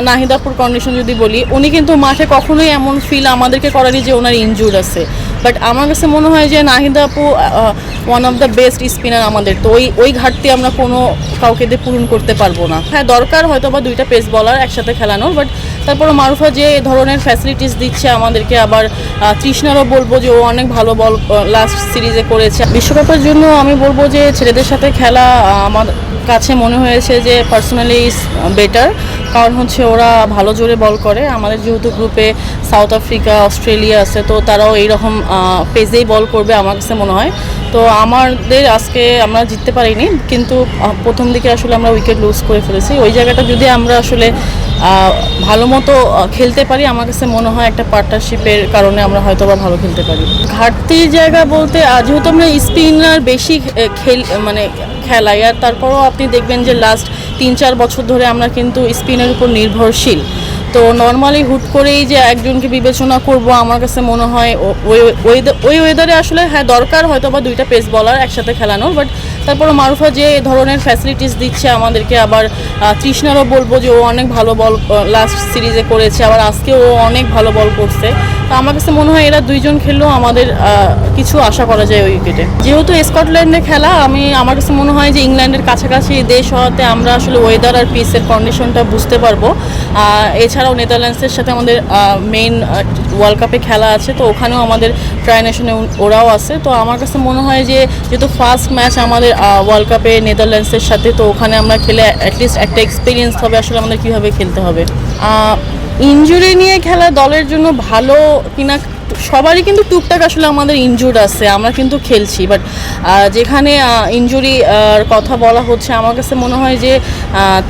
নাহিদাপুর condition যদি বলি, উনি কিন্তু মাঠে কখনোই এমন ফিল আমাদেরকে করারই যে ওনার ইনজুর আছে। বাট আমার কাছে মনে হয় যে নাহিদা আপু one of the best spinner আমাদের। তো ওই ঘাটতি আমরা কোনো কাউকে দিয়ে পূরণ করতে পারবো না। হ্যাঁ, দরকার হয়তো বা দুইটা পেস বলার একসাথে খেলানোর, বাট তারপরে মারুফা যে ধরনের ফ্যাসিলিটিস দিচ্ছে আমাদেরকে, আবার তৃষ্ণারও বলবো যে ও অনেক ভালো বল লাস্ট সিরিজে করেছে। বিশ্বকাপের জন্য আমি বলবো যে ছেলেদের সাথে খেলা আমার কাছে মনে হয়েছে যে পার্সোনালি ইজ বেটার, কারণ হচ্ছে ওরা ভালো জোরে বল করে। আমাদের যেহেতু গ্রুপে সাউথ আফ্রিকা, অস্ট্রেলিয়া আছে, তো তারাও এইরকম পেজেই বল করবে আমার কাছে মনে হয়। তো আমাদের আজকে আমরা জিততে পারিনি, কিন্তু প্রথম দিকে আসলে আমরা উইকেট লুজ করে ফেলেছি। ওই জায়গাটা যদি আমরা আসলে ভালো মতো খেলতে পারি, আমার কাছে মনে হয় একটা পার্টনারশিপের কারণে আমরা হয়তো বা ভালো খেলতে পারি। ঘাটতির জায়গা বলতে যেহেতু আমরা স্পিনার বেশি খেলাই, আর তারপরও আপনি দেখবেন যে লাস্ট 3-4 বছর ধরে আমরা কিন্তু স্পিনের উপর নির্ভরশীল। তো নর্মালি হুট করেই যে একজনকে বিবেচনা করব, আমার কাছে মনে হয় ওই ওয়েদারে আসলে হ্যাঁ দরকার হয়তো বা দুইটা পেস বলার একসাথে খেলানোর, বাট তারপরে মারুফা যে ধরনের ফ্যাসিলিটিস দিচ্ছে আমাদেরকে, আবার তৃষ্ণারও বলবো যে ও অনেক ভালো বল লাস্ট সিরিজে করেছে, আবার আজকে ও অনেক ভালো বল করছে। তো আমার কাছে মনে হয় এরা দুইজন খেললেও আমাদের কিছু আশা করা যায় ওই উইকেটে। যেহেতু স্কটল্যান্ডে খেলা, আমার কাছে মনে হয় যে ইংল্যান্ডের কাছাকাছি দেশ হওয়াতে আমরা আসলে ওয়েদার আর পিচের কন্ডিশনটা বুঝতে পারবো। এছাড়াও নেদারল্যান্ডসের সাথে আমাদের মেইন ওয়ার্ল্ড কাপে খেলা আছে, তো ওখানেও আমাদের ট্রাই নেশনে ওরাও আছে। তো আমার কাছে মনে হয় যে যেহেতু ফার্স্ট ম্যাচ আমাদের ওয়ার্ল্ড কাপে নেদারল্যান্ডসের সাথে, তো ওখানে আমরা খেলে অ্যাটলিস্ট একটা এক্সপিরিয়েন্স হবে আসলে আমাদের কীভাবে খেলতে হবে। ইনজুরি নিয়ে খেলা দলের জন্য ভালো কিনা, সবারই কিন্তু টুকটাক আসলে আমাদের ইনজুর্ড আছে, আমরা কিন্তু খেলছি। বাট যেখানে ইনজুরি কথা বলা হচ্ছে, আমার কাছে মনে হয় যে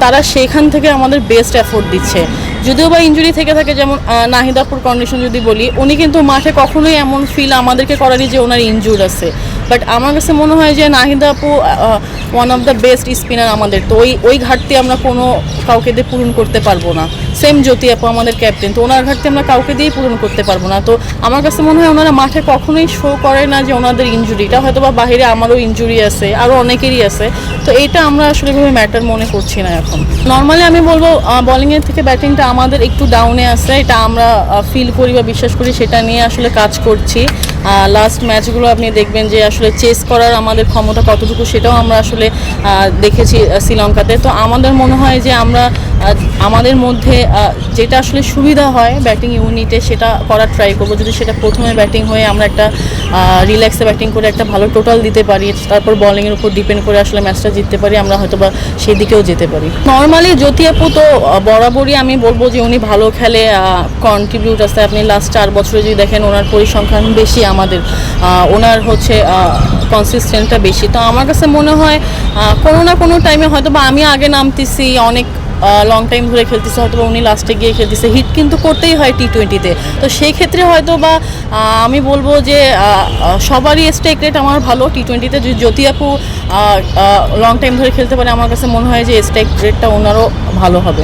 তারা সেখান থেকে আমাদের বেস্ট এফোর্ট দিচ্ছে। যদিও বা ইনজুরি থেকে থাকে, যেমন নাহিদাপুর কন্ডিশন যদি বলি, উনি কিন্তু মাঠে কখনোই এমন ফিল আমাদেরকে করারই যে ওনার ইনজুর আছে। বাট আমার কাছে মনে হয় যে নাহিদা আপু one of the best spinner আমাদের। তো ওই ঘাটতি আমরা কোনো কাউকে দিয়ে পূরণ করতে পারবো না। সেম জ্যোতি আপু আমাদের ক্যাপ্টেন, তো ওনার ঘাটতি আমরা কাউকে দিয়েই পূরণ করতে পারবো না। তো আমার কাছে মনে হয় ওনারা মাঠে কখনোই শো করে না যে ওনাদের ইনজুরিটা, হয়তো বা বাইরে আমারও ইনজুরি আছে, আরও অনেকেরই আছে। তো এইটা আমরা আসলে এভাবে ম্যাটার মনে করছি না এখন। নর্মালি আমি বলবো বলিংয়ের থেকে ব্যাটিংটা আমাদের একটু ডাউনে আছে, এটা আমরা ফিল করি বা বিশ্বাস করি, সেটা নিয়ে আসলে কাজ করছি। লাস্ট ম্যাচগুলো আপনি দেখবেন যে আসলে চেস করার আমাদের ক্ষমতা কতটুকু, সেটাও আমরা আসলে দেখেছি শ্রীলঙ্কাতে। তো আমাদের মনে হয় যে আমরা আমাদের মধ্যে যেটা আসলে সুবিধা হয় ব্যাটিং ইউনিটে, সেটা করার ট্রাই করবো। যদি সেটা প্রথমে ব্যাটিং হয়ে আমরা একটা রিল্যাক্সে ব্যাটিং করে একটা ভালো টোটাল দিতে পারি, তারপর বলিংয়ের উপর ডিপেন্ড করে আসলে ম্যাচটা জিততে পারি, আমরা হয়তো বা সেই দিকেও যেতে পারি। নর্মালি জ্যোতি আপু তো বরাবরই আমি বলবো যে উনি ভালো খেলে, কন্ট্রিবিউট আছে। আপনি লাস্ট 4 বছরে যদি দেখেন, ওনার পরিসংখ্যান বেশি আমাদের, ওনার হচ্ছে কনসিস্টেন্টটা বেশি। তো আমার কাছে মনে হয় কোনো না কোনো টাইমে হয়তো বা আমি আগে নামতেছি, অনেক লং টাইম ধরে খেলতেছে, হয়তো বা উনি লাস্টে গিয়ে খেলতেছে। হিট কিন্তু করতেই হয় টি-20-তে, তো সেই ক্ষেত্রে হয়তো বা আমি বলবো যে সবারই স্ট্রাইক রেট আমার ভালো। টি-20-তে যদি জ্যোতি আপু লং টাইম ধরে খেলতে পারে, আমার কাছে মনে হয় যে স্ট্রাইক রেটটা ওনারও ভালো হবে।